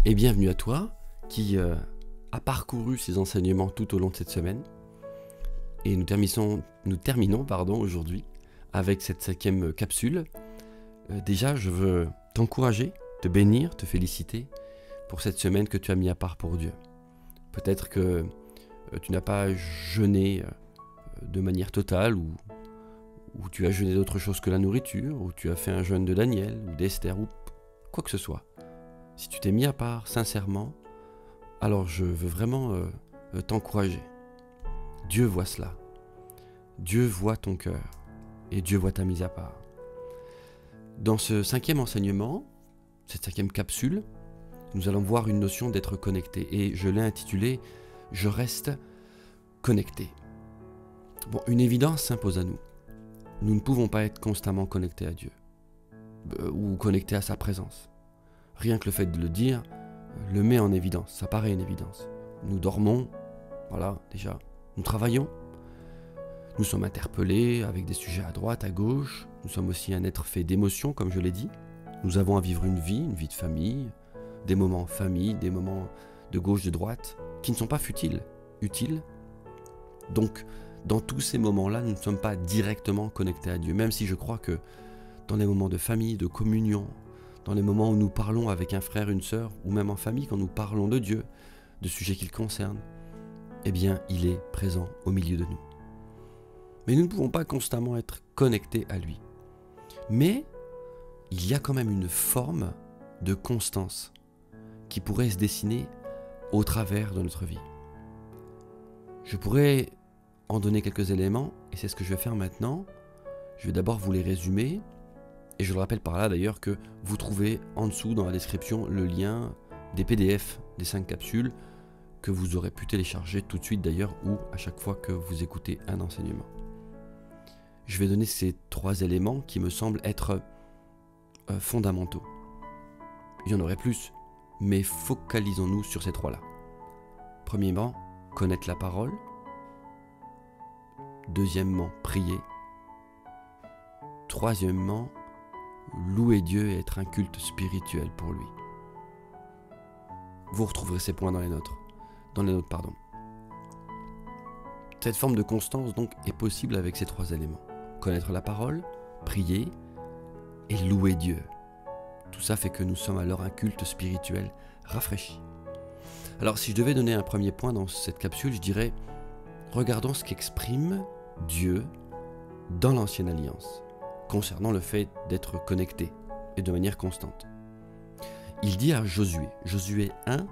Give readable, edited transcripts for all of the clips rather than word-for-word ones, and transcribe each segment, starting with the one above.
Et bienvenue à toi qui a parcouru ces enseignements tout au long de cette semaine. Et nous terminons aujourd'hui avec cette 5e capsule. Déjà, je veux t'encourager, te bénir, te féliciter pour cette semaine que tu as mis à part pour Dieu. Peut-être que tu n'as pas jeûné de manière totale ou tu as jeûné d'autre chose que la nourriture, ou tu as fait un jeûne de Daniel ou d'Esther ou quoi que ce soit. Si tu t'es mis à part sincèrement, alors je veux vraiment t'encourager. Dieu voit cela. Dieu voit ton cœur et Dieu voit ta mise à part. Dans ce 5e enseignement, cette 5e capsule, nous allons voir une notion d'être connecté et je l'ai intitulé « Je reste connecté ». Bon, une évidence s'impose à nous. Nous ne pouvons pas être constamment connectés à Dieu ou connectés à sa présence. Rien que le fait de le dire le met en évidence, ça paraît une évidence. Nous dormons, voilà, déjà. Nous travaillons, nous sommes interpellés avec des sujets à droite, à gauche. Nous sommes aussi un être fait d'émotions, comme je l'ai dit. Nous avons à vivre une vie de famille, des moments famille, des moments de gauche, de droite, qui ne sont pas futiles, utiles. Donc, dans tous ces moments-là, nous ne sommes pas directement connectés à Dieu, même si je crois que dans les moments de famille, de communion, dans les moments où nous parlons avec un frère, une sœur, ou même en famille, quand nous parlons de Dieu, de sujets qui le concernent, eh bien, il est présent au milieu de nous. Mais nous ne pouvons pas constamment être connectés à lui. Mais il y a quand même une forme de constance qui pourrait se dessiner au travers de notre vie. Je pourrais en donner quelques éléments, et c'est ce que je vais faire maintenant. Je vais d'abord vous les résumer, et je le rappelle par là d'ailleurs que vous trouvez en dessous dans la description le lien des PDF des 5 capsules que vous aurez pu télécharger tout de suite d'ailleurs ou à chaque fois que vous écoutez un enseignement. Je vais donner ces 3 éléments qui me semblent être fondamentaux. Il y en aurait plus, mais focalisons-nous sur ces 3-là. Premièrement, connaître la parole. Deuxièmement, prier. Troisièmement, louer Dieu et être un culte spirituel pour lui. Vous retrouverez ces points dans les notes. Cette forme de constance donc est possible avec ces 3 éléments. Connaître la parole, prier et louer Dieu. Tout ça fait que nous sommes alors un culte spirituel rafraîchi. Alors si je devais donner un premier point dans cette capsule, je dirais regardons ce qu'exprime Dieu dans l'Ancienne Alliance concernant le fait d'être connecté et de manière constante. Il dit à Josué 1,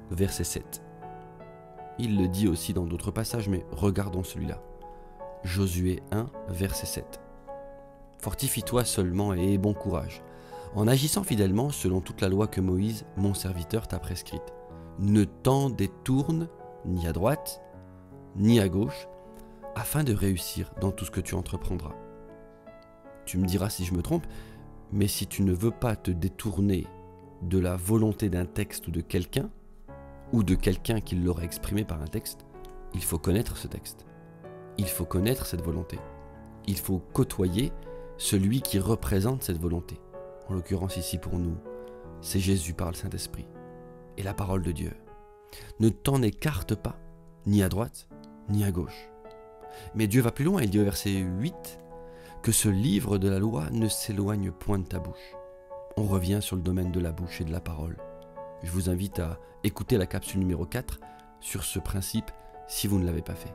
verset 7. Il le dit aussi dans d'autres passages, mais regardons celui-là. Josué 1, verset 7. Fortifie-toi seulement et aie bon courage, en agissant fidèlement selon toute la loi que Moïse, mon serviteur, t'a prescrite. Ne t'en détourne ni à droite, ni à gauche, afin de réussir dans tout ce que tu entreprendras. Tu me diras si je me trompe, mais si tu ne veux pas te détourner de la volonté d'un texte ou de quelqu'un qui l'aurait exprimé par un texte, il faut connaître ce texte. Il faut connaître cette volonté. Il faut côtoyer celui qui représente cette volonté. En l'occurrence ici pour nous, c'est Jésus par le Saint-Esprit et la parole de Dieu. Ne t'en écarte pas, ni à droite, ni à gauche. Mais Dieu va plus loin, il dit au verset 8 que ce livre de la loi ne s'éloigne point de ta bouche. On revient sur le domaine de la bouche et de la parole. Je vous invite à écouter la capsule numéro 4 sur ce principe si vous ne l'avez pas fait.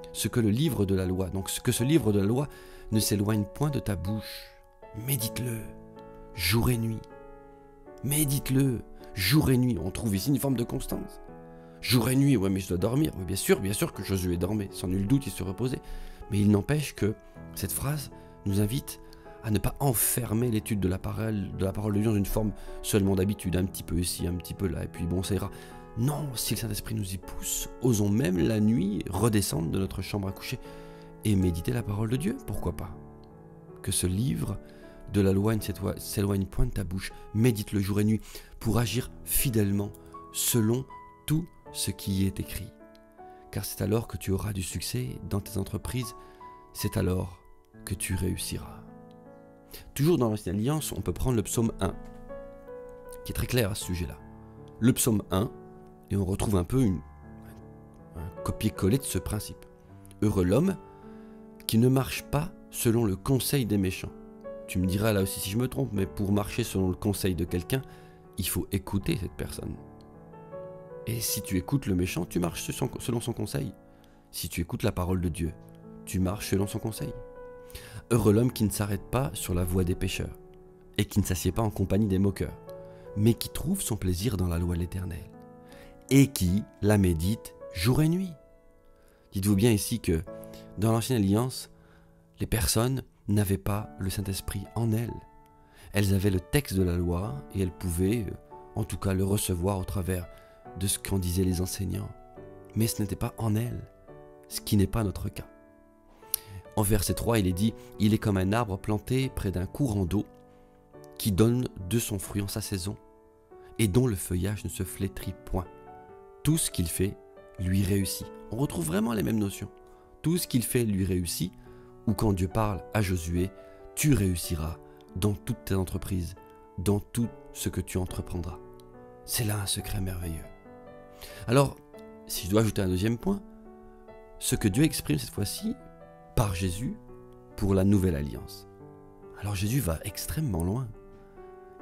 Que ce livre de la loi ne s'éloigne point de ta bouche. Médite-le, jour et nuit. Médite-le, jour et nuit. On trouve ici une forme de constance. Jour et nuit, ouais, mais je dois dormir. Oui, bien sûr que Josué dormait, sans nul doute il se reposait. Mais il n'empêche que cette phrase nous invite à ne pas enfermer l'étude de la parole de Dieu dans une forme seulement d'habitude, un petit peu ici, un petit peu là, et puis bon, ça ira. Non, si le Saint-Esprit nous y pousse, osons même la nuit redescendre de notre chambre à coucher et méditer la parole de Dieu, pourquoi pas? Que ce livre de la loi ne s'éloigne point de ta bouche, médite-le jour et nuit pour agir fidèlement selon tout ce qui y est écrit. Car c'est alors que tu auras du succès dans tes entreprises, c'est alors que tu réussiras. Toujours dans l'Ancienne Alliance, on peut prendre le psaume 1, qui est très clair à ce sujet-là. le psaume 1 et on retrouve un peu un copier-coller de ce principe. Heureux l'homme qui ne marche pas selon le conseil des méchants. Tu me diras là aussi si je me trompe, mais pour marcher selon le conseil de quelqu'un, il faut écouter cette personne. Et si tu écoutes le méchant, tu marches selon son conseil. Si tu écoutes la parole de Dieu, tu marches selon son conseil. Heureux l'homme qui ne s'arrête pas sur la voie des pécheurs et qui ne s'assied pas en compagnie des moqueurs, mais qui trouve son plaisir dans la loi de l'Éternel et qui la médite jour et nuit. Dites-vous bien ici que dans l'Ancienne Alliance, les personnes n'avaient pas le Saint-Esprit en elles. Elles avaient le texte de la loi et elles pouvaient, en tout cas, le recevoir au travers de ce qu'en disaient les enseignants. Mais ce n'était pas en elles, ce qui n'est pas notre cas. En verset 3, il est dit « Il est comme un arbre planté près d'un courant d'eau qui donne de son fruit en sa saison et dont le feuillage ne se flétrit point. Tout ce qu'il fait lui réussit. » On retrouve vraiment les mêmes notions. Tout ce qu'il fait lui réussit, ou quand Dieu parle à Josué, tu réussiras dans toutes tes entreprises, dans tout ce que tu entreprendras. C'est là un secret merveilleux. Alors, si je dois ajouter un deuxième point, ce que Dieu exprime cette fois-ci par Jésus pour la nouvelle alliance. Alors Jésus va extrêmement loin.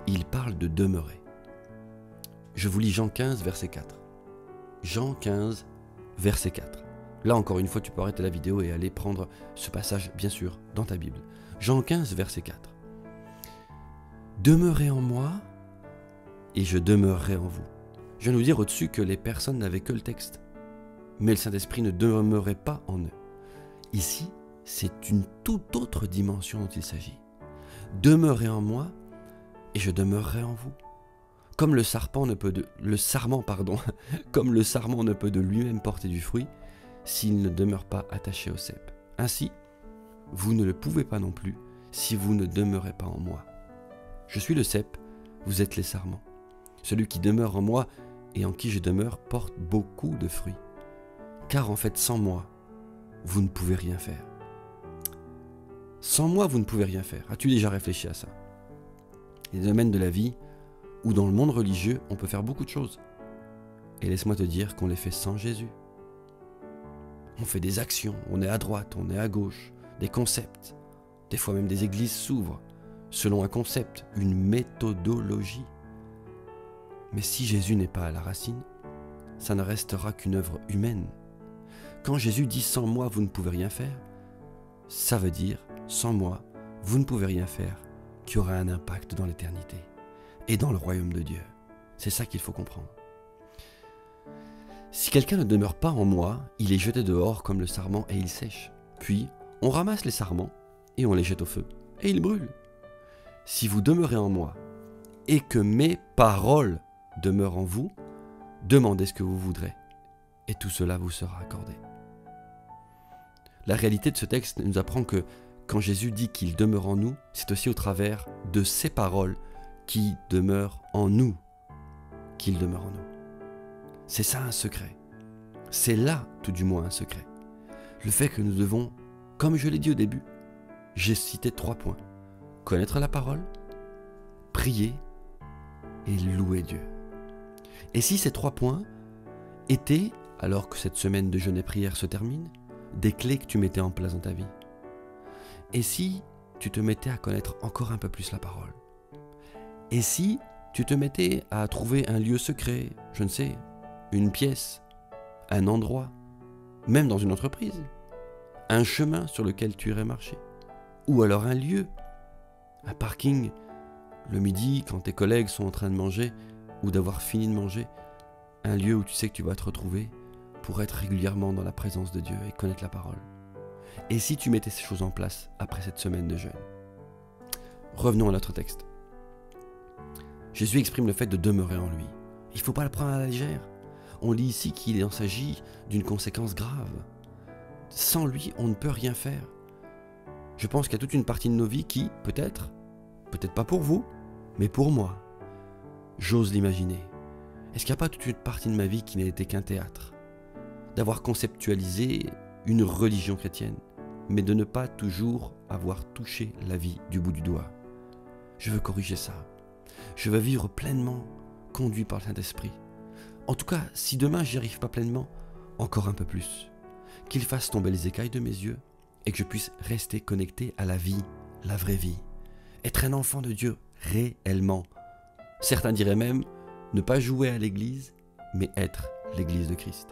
Il parle de demeurer. Je vous lis Jean 15, verset 4. Jean 15, verset 4. Là encore une fois, tu peux arrêter la vidéo et aller prendre ce passage, bien sûr, dans ta Bible. Jean 15, verset 4. Demeurez en moi et je demeurerai en vous. Je viens de vous dire au-dessus que les personnes n'avaient que le texte, mais le Saint-Esprit ne demeurait pas en eux. Ici, c'est une toute autre dimension dont il s'agit. Demeurez en moi et je demeurerai en vous. Comme le sarment ne peut de lui-même porter du fruit s'il ne demeure pas attaché au cep. Ainsi, vous ne le pouvez pas non plus si vous ne demeurez pas en moi. Je suis le cep, vous êtes les sarments. Celui qui demeure en moi et en qui je demeure porte beaucoup de fruits. Car en fait, sans moi, vous ne pouvez rien faire. Sans moi, vous ne pouvez rien faire. As-tu déjà réfléchi à ça? Les domaines de la vie ou dans le monde religieux, on peut faire beaucoup de choses. Et laisse-moi te dire qu'on les fait sans Jésus. On fait des actions, on est à droite, on est à gauche, des concepts. Des fois même des églises s'ouvrent selon un concept, une méthodologie. Mais si Jésus n'est pas à la racine, ça ne restera qu'une œuvre humaine. Quand Jésus dit « sans moi, vous ne pouvez rien faire », ça veut dire « sans moi, vous ne pouvez rien faire » qui aura un impact dans l'éternité et dans le royaume de Dieu. C'est ça qu'il faut comprendre. Si quelqu'un ne demeure pas en moi, il est jeté dehors comme le sarment et il sèche. Puis, on ramasse les sarments et on les jette au feu et ils brûlent. Si vous demeurez en moi et que mes paroles demeurent en vous, demandez ce que vous voudrez et tout cela vous sera accordé. La réalité de ce texte nous apprend que quand Jésus dit qu'il demeure en nous, c'est aussi au travers de ses paroles qui demeurent en nous qu'il demeure en nous. C'est ça un secret. C'est là, tout du moins, un secret. Le fait que nous devons, comme je l'ai dit au début, j'ai cité 3 points. Connaître la parole, prier et louer Dieu. Et si ces 3 points étaient, alors que cette semaine de jeûne et prière se termine, des clés que tu mettais en place dans ta vie? Et si tu te mettais à connaître encore un peu plus la parole? Et si tu te mettais à trouver un lieu secret, je ne sais, une pièce, un endroit, même dans une entreprise, un chemin sur lequel tu irais marcher, ou alors un lieu, un parking, le midi quand tes collègues sont en train de manger ou d'avoir fini de manger, un lieu où tu sais que tu vas te retrouver pour être régulièrement dans la présence de Dieu et connaître la parole. Et si tu mettais ces choses en place après cette semaine de jeûne? Revenons à notre texte. Jésus exprime le fait de demeurer en lui. Il ne faut pas le prendre à la légère. On lit ici qu'il en s'agit d'une conséquence grave. Sans lui, on ne peut rien faire. Je pense qu'il y a toute une partie de nos vies qui, peut-être pas pour vous, mais pour moi, j'ose l'imaginer. Est-ce qu'il n'y a pas toute une partie de ma vie qui n'a été qu'un théâtre? D'avoir conceptualisé une religion chrétienne, mais de ne pas toujours avoir touché la vie du bout du doigt. Je veux corriger ça. Je veux vivre pleinement, conduit par le Saint-Esprit, En tout cas, si demain j'y arrive pas pleinement, encore un peu plus. Qu'il fasse tomber les écailles de mes yeux et que je puisse rester connecté à la vie, la vraie vie. Être un enfant de Dieu réellement. Certains diraient même ne pas jouer à l'église, mais être l'église de Christ.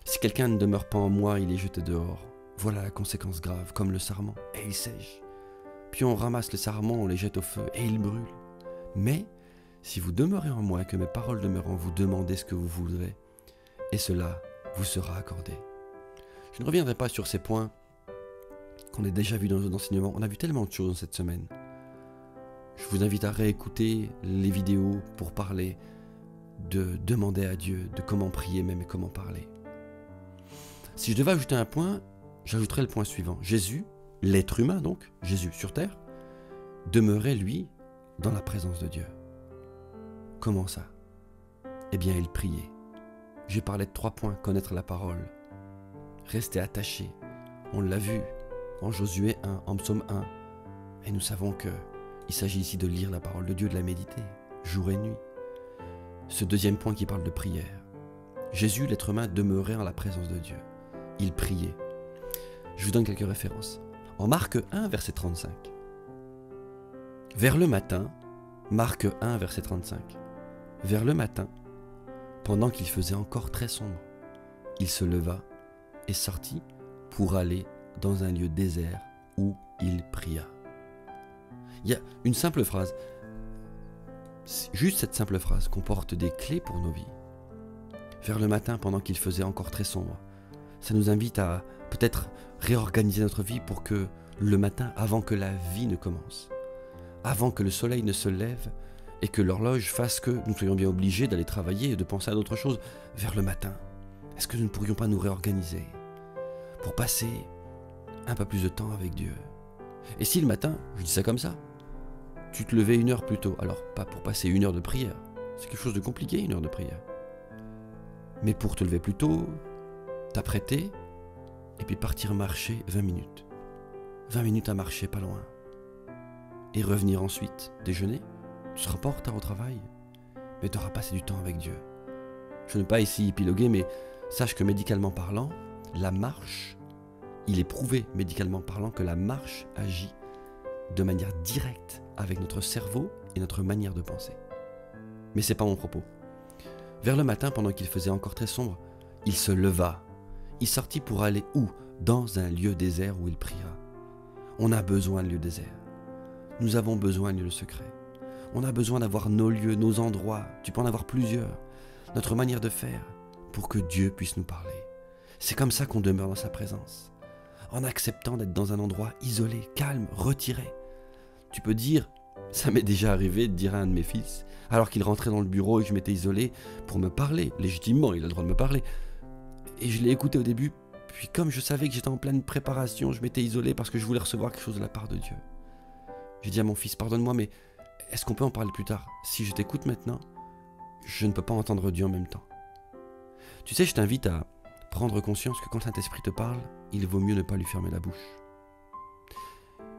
Si quelqu'un ne demeure pas en moi, il est jeté dehors. Voilà la conséquence grave, comme le sarment, et il sèche. Puis on ramasse le sarment, on les jette au feu, et il brûle. Mais, si vous demeurez en moi et que mes paroles demeurent en vous, demandez ce que vous voudrez, et cela vous sera accordé. Je ne reviendrai pas sur ces points qu'on a déjà vus dans nos enseignements. On a vu tellement de choses cette semaine. Je vous invite à réécouter les vidéos pour parler de demander à Dieu, de comment prier même et comment parler. Si je devais ajouter un point, j'ajouterais le point suivant. Jésus, l'être humain donc, Jésus sur terre, demeurait lui dans la présence de Dieu. Comment ça? Eh bien, il priait. J'ai parlé de 3 points, connaître la parole, rester attaché. On l'a vu en Josué 1, en Psaume 1. Et nous savons qu'il s'agit ici de lire la parole de Dieu, de la méditer, jour et nuit. Ce deuxième point qui parle de prière. Jésus, l'être humain, demeurait en la présence de Dieu. Il priait. Je vous donne quelques références. En Marc 1, verset 35. Vers le matin, Marc 1, verset 35. Vers le matin, pendant qu'il faisait encore très sombre, il se leva et sortit pour aller dans un lieu désert où il pria. Il y a une simple phrase. Juste cette simple phrase comporte des clés pour nos vies. Vers le matin, pendant qu'il faisait encore très sombre, ça nous invite à peut-être réorganiser notre vie pour que le matin, avant que la vie ne commence, avant que le soleil ne se lève et que l'horloge fasse que nous soyons bien obligés d'aller travailler et de penser à d'autres choses vers le matin. Est-ce que nous ne pourrions pas nous réorganiser pour passer un peu plus de temps avec Dieu? Et si le matin, je dis ça comme ça, tu te levais 1 heure plus tôt, alors pas pour passer 1 heure de prière, c'est quelque chose de compliqué 1 heure de prière, mais pour te lever plus tôt, t'apprêter et puis partir marcher 20 minutes. 20 minutes à marcher pas loin. Et revenir ensuite, déjeuner. Tu ne seras pas en retard au travail, mais tu auras passé du temps avec Dieu. Je ne veux pas ici épiloguer, mais sache que médicalement parlant, la marche, il est prouvé médicalement parlant que la marche agit de manière directe avec notre cerveau et notre manière de penser. Mais ce n'est pas mon propos. Vers le matin, pendant qu'il faisait encore très sombre, il se leva. Il sortit pour aller où? Dans un lieu désert où il priera. On a besoin de lieux déserts. Nous avons besoin de lieux secrets. On a besoin d'avoir nos lieux, nos endroits. Tu peux en avoir plusieurs. Notre manière de faire pour que Dieu puisse nous parler. C'est comme ça qu'on demeure dans sa présence. En acceptant d'être dans un endroit isolé, calme, retiré. Tu peux dire, ça m'est déjà arrivé de dire à un de mes fils, alors qu'il rentrait dans le bureau et que je m'étais isolé, pour me parler. Légitimement, il a le droit de me parler. Et je l'ai écouté au début, puis comme je savais que j'étais en pleine préparation, je m'étais isolé parce que je voulais recevoir quelque chose de la part de Dieu. J'ai dit à mon fils, pardonne-moi, mais est-ce qu'on peut en parler plus tard? Si je t'écoute maintenant, je ne peux pas entendre Dieu en même temps. Tu sais, je t'invite à prendre conscience que quand le Saint-Esprit te parle, il vaut mieux ne pas lui fermer la bouche.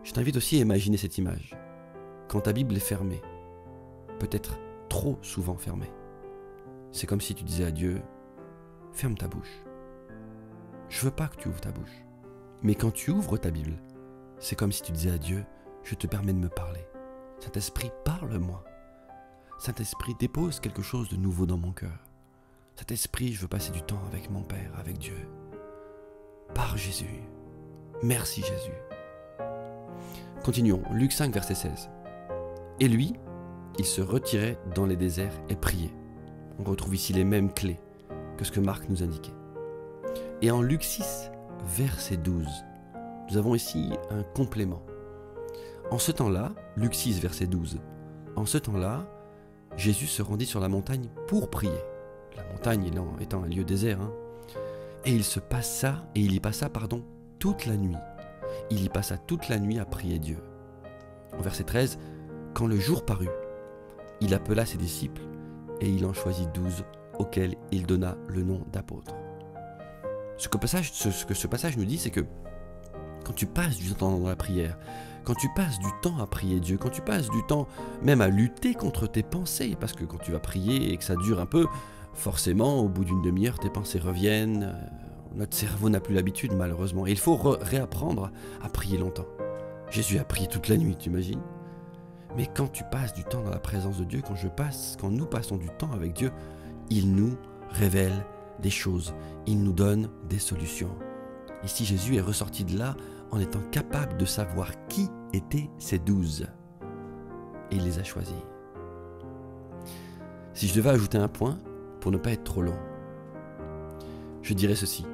Je t'invite aussi à imaginer cette image. Quand ta Bible est fermée, peut-être trop souvent fermée, c'est comme si tu disais à Dieu, ferme ta bouche. Je veux pas que tu ouvres ta bouche. Mais quand tu ouvres ta Bible, c'est comme si tu disais à Dieu, je te permets de me parler. Saint-Esprit, parle-moi. Saint-Esprit, dépose quelque chose de nouveau dans mon cœur. Saint-Esprit, je veux passer du temps avec mon Père, avec Dieu. Par Jésus. Merci Jésus. Continuons. Luc 5, verset 16. Et lui, il se retirait dans les déserts et priait. On retrouve ici les mêmes clés que ce que Marc nous indiquait. Et en Luc 6, verset 12, nous avons ici un complément. En ce temps-là, Luc 6, verset 12, en ce temps-là, Jésus se rendit sur la montagne pour prier. La montagne étant un lieu désert. Et il y passa toute la nuit. Il y passa toute la nuit à prier Dieu. Au verset 13, quand le jour parut, il appela ses disciples et il en choisit 12 auxquels il donna le nom d'apôtres. Ce que ce passage nous dit, c'est que quand tu passes du temps dans la prière, quand tu passes du temps à prier Dieu, quand tu passes du temps même à lutter contre tes pensées, parce que quand tu vas prier et que ça dure un peu, forcément, au bout d'une demi-heure, tes pensées reviennent. Notre cerveau n'a plus l'habitude, malheureusement. Et il faut réapprendre à prier longtemps. Jésus a prié toute la nuit, tu imagines? Mais quand tu passes du temps dans la présence de Dieu, quand nous passons du temps avec Dieu, il nous révèle des choses. Il nous donne des solutions. Ici, Jésus est ressorti de là en étant capable de savoir qui étaient ces 12. Et il les a choisis. Si je devais ajouter un point, pour ne pas être trop long, je dirais ceci.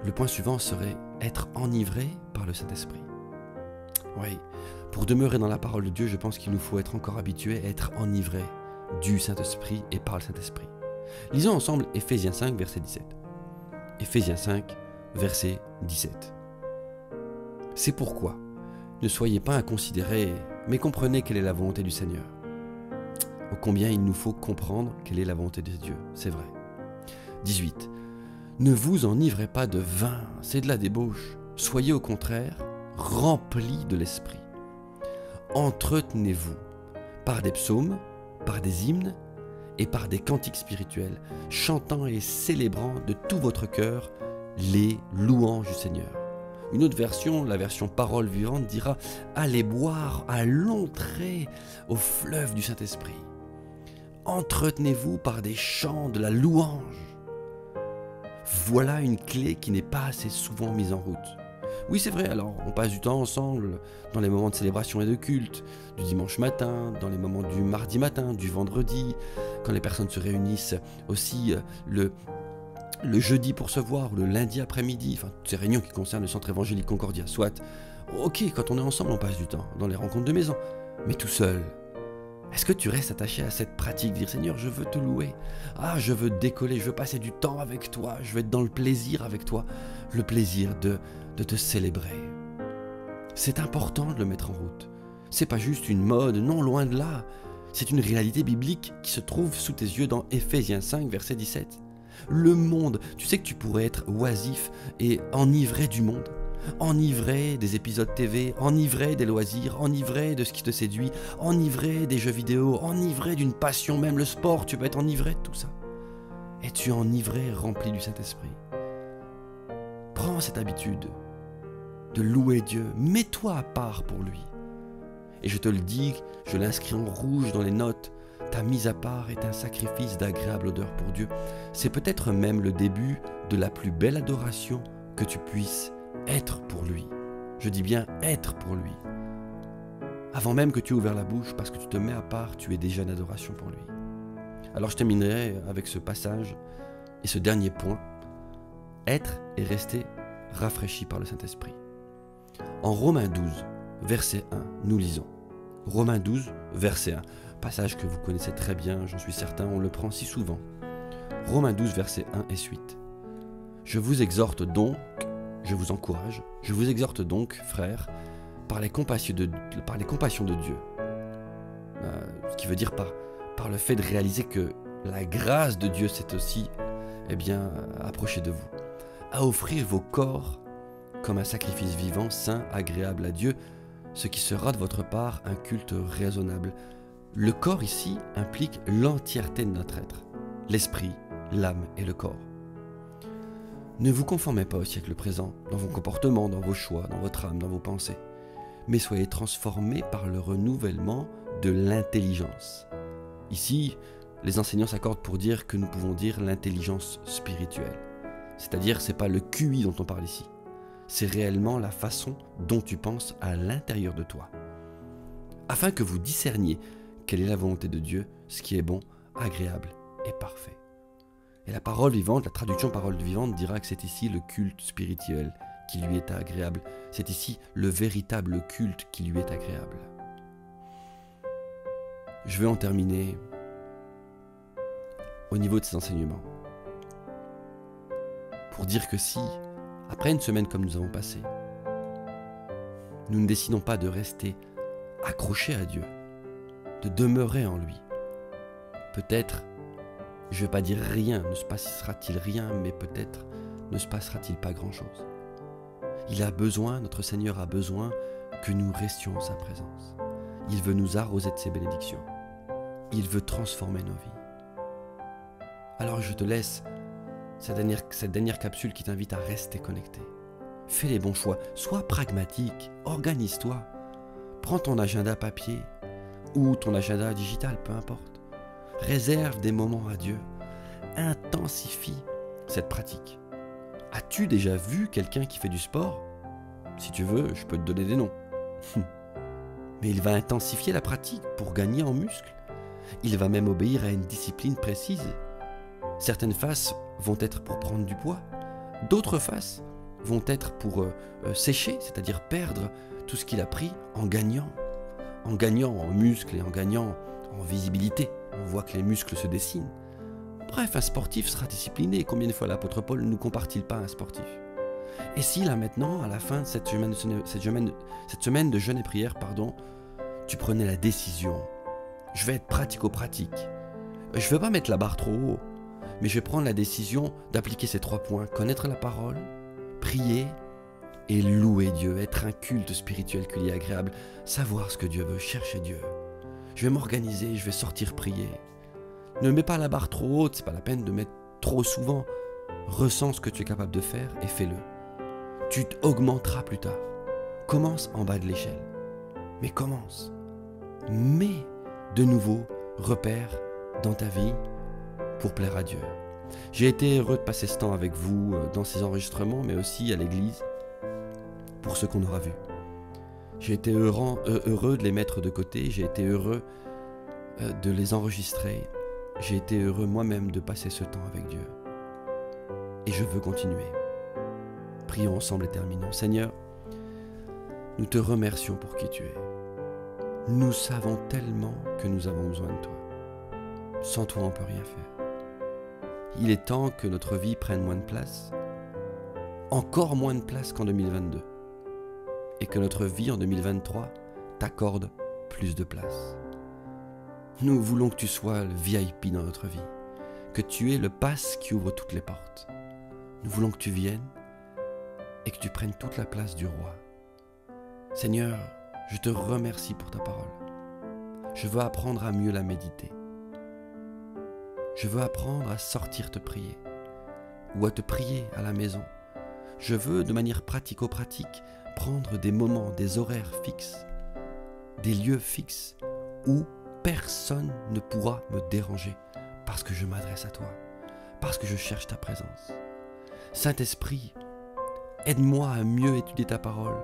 Le point suivant serait être enivré par le Saint-Esprit. Oui, pour demeurer dans la parole de Dieu, je pense qu'il nous faut être encore habitué à être enivré du Saint-Esprit et par le Saint-Esprit. Lisons ensemble Éphésiens 5, verset 17. Éphésiens 5, verset 17. C'est pourquoi, ne soyez pas inconsidérés, mais comprenez quelle est la volonté du Seigneur. Ô combien il nous faut comprendre quelle est la volonté de Dieu, c'est vrai. 18. Ne vous enivrez pas de vin, c'est de la débauche. Soyez au contraire remplis de l'esprit. Entretenez-vous par des psaumes, par des hymnes et par des cantiques spirituels, chantant et célébrant de tout votre cœur les louanges du Seigneur. Une autre version, la version parole vivante, dira « Allez boire à longs traits au fleuve du Saint-Esprit. Entretenez-vous par des chants de la louange. » Voilà une clé qui n'est pas assez souvent mise en route. Oui, c'est vrai, alors on passe du temps ensemble dans les moments de célébration et de culte, du dimanche matin, dans les moments du mardi matin, du vendredi, quand les personnes se réunissent aussi le jeudi pour se voir, ou le lundi après-midi, enfin toutes ces réunions qui concernent le centre évangélique Concordia, soit. Ok, quand on est ensemble, on passe du temps, dans les rencontres de maison, mais tout seul. Est-ce que tu restes attaché à cette pratique, dire Seigneur, je veux te louer, je veux décoller, je veux passer du temps avec toi, je veux être dans le plaisir avec toi, le plaisir de te célébrer. C'est important de le mettre en route. C'est pas juste une mode, non, loin de là. C'est une réalité biblique qui se trouve sous tes yeux dans Éphésiens 5, verset 17. Le monde, tu sais que tu pourrais être oisif et enivré du monde, enivré des épisodes TV, enivré des loisirs, enivré de ce qui te séduit, enivré des jeux vidéo, enivré d'une passion, même le sport, tu peux être enivré de tout ça. Es-tu enivré, rempli du Saint-Esprit? Prends cette habitude de louer Dieu, mets-toi à part pour lui. Et je te le dis, je l'inscris en rouge dans les notes, ta mise à part est un sacrifice d'agréable odeur pour Dieu. C'est peut-être même le début de la plus belle adoration que tu puisses être pour lui. Je dis bien être pour lui. Avant même que tu aies ouvert la bouche, parce que tu te mets à part, tu es déjà en adoration pour lui. Alors je terminerai avec ce passage et ce dernier point. Être et rester rafraîchi par le Saint-Esprit. En Romains 12, verset 1, nous lisons. Romains 12, verset 1. Passage que vous connaissez très bien, j'en suis certain, on le prend si souvent. Romains 12, verset 1 et suite. Je vous exhorte donc, je vous encourage, je vous exhorte donc, frères, par les compassions de Dieu. Ce qui veut dire par le fait de réaliser que la grâce de Dieu s'est aussi approchée de vous. À offrir vos corps comme un sacrifice vivant, saint, agréable à Dieu, ce qui sera de votre part un culte raisonnable. Le corps ici implique l'entièreté de notre être, l'esprit, l'âme et le corps. Ne vous conformez pas au siècle présent, dans vos comportements, dans vos choix, dans votre âme, dans vos pensées, mais soyez transformés par le renouvellement de l'intelligence. Ici, les enseignants s'accordent pour dire que nous pouvons dire l'intelligence spirituelle. C'est-à-dire, ce n'est pas le QI dont on parle ici. C'est réellement la façon dont tu penses à l'intérieur de toi. Afin que vous discerniez quelle est la volonté de Dieu, ce qui est bon, agréable et parfait. Et la parole vivante, la traduction parole vivante dira que c'est ici le culte spirituel qui lui est agréable. C'est ici le véritable culte qui lui est agréable. Je vais en terminer au niveau de ces enseignements. Pour dire que si, après une semaine comme nous avons passé, nous ne décidons pas de rester accrochés à Dieu, de demeurer en lui, peut-être, je ne vais pas dire rien, ne se passera-t-il rien, mais peut-être ne se passera-t-il pas grand-chose. Il a besoin, notre Seigneur a besoin que nous restions en sa présence. Il veut nous arroser de ses bénédictions. Il veut transformer nos vies. Alors je te laisse cette dernière capsule qui t'invite à rester connecté. Fais les bons choix, sois pragmatique, organise-toi. Prends ton agenda papier ou ton agenda digital, peu importe. Réserve des moments à Dieu. Intensifie cette pratique. As-tu déjà vu quelqu'un qui fait du sport? Si tu veux, je peux te donner des noms. Mais il va intensifier la pratique pour gagner en muscles. Il va même obéir à une discipline précise. Certaines phases vont être pour prendre du poids. D'autres phases vont être pour sécher, c'est-à-dire perdre tout ce qu'il a pris en gagnant en muscles et en gagnant en visibilité. On voit que les muscles se dessinent. Bref, un sportif sera discipliné. Combien de fois l'apôtre Paul ne nous compare-t-il pas à un sportif? Et si là maintenant, à la fin de cette semaine de jeûne et prière, tu prenais la décision, je vais être pratico-pratique. Je ne vais pas mettre la barre trop haut, mais je vais prendre la décision d'appliquer ces 3 points, connaître la parole, prier et louer Dieu, être un culte spirituel qui lui est agréable, savoir ce que Dieu veut, chercher Dieu. Je vais m'organiser, je vais sortir prier. Ne mets pas la barre trop haute, c'est pas la peine de mettre trop souvent. Ressens ce que tu es capable de faire et fais-le. Tu augmenteras plus tard. Commence en bas de l'échelle. Mais commence. Mets de nouveaux repères dans ta vie pour plaire à Dieu. J'ai été heureux de passer ce temps avec vous dans ces enregistrements, mais aussi à l'église, pour ce qu'on aura vu. J'ai été heureux de les mettre de côté, j'ai été heureux de les enregistrer. J'ai été heureux moi-même de passer ce temps avec Dieu. Et je veux continuer. Prions ensemble et terminons. Seigneur, nous te remercions pour qui tu es. Nous savons tellement que nous avons besoin de toi. Sans toi, on ne peut rien faire. Il est temps que notre vie prenne moins de place, encore moins de place qu'en 2022, et que notre vie en 2023 t'accorde plus de place. Nous voulons que tu sois le VIP dans notre vie, que tu aies le pass qui ouvre toutes les portes. Nous voulons que tu viennes et que tu prennes toute la place du roi. Seigneur, je te remercie pour ta parole. Je veux apprendre à mieux la méditer. Je veux apprendre à sortir te prier ou à te prier à la maison. Je veux, de manière pratico-pratique, prendre des moments, des horaires fixes, des lieux fixes où personne ne pourra me déranger parce que je m'adresse à toi, parce que je cherche ta présence. Saint-Esprit, aide-moi à mieux étudier ta parole.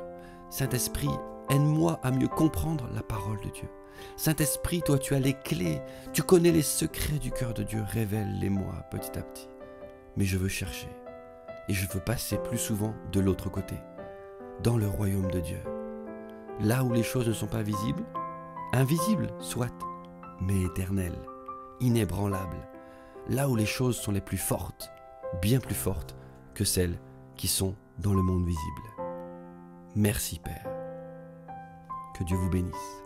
Saint-Esprit, aide-moi à mieux comprendre la parole de Dieu. Saint-Esprit, toi tu as les clés, tu connais les secrets du cœur de Dieu, révèle-les-moi petit à petit. Mais je veux chercher et je veux passer plus souvent de l'autre côté, dans le royaume de Dieu. Là où les choses ne sont pas visibles, invisibles soit, mais éternelles, inébranlables. Là où les choses sont les plus fortes, bien plus fortes que celles qui sont dans le monde visible. Merci Père. Que Dieu vous bénisse.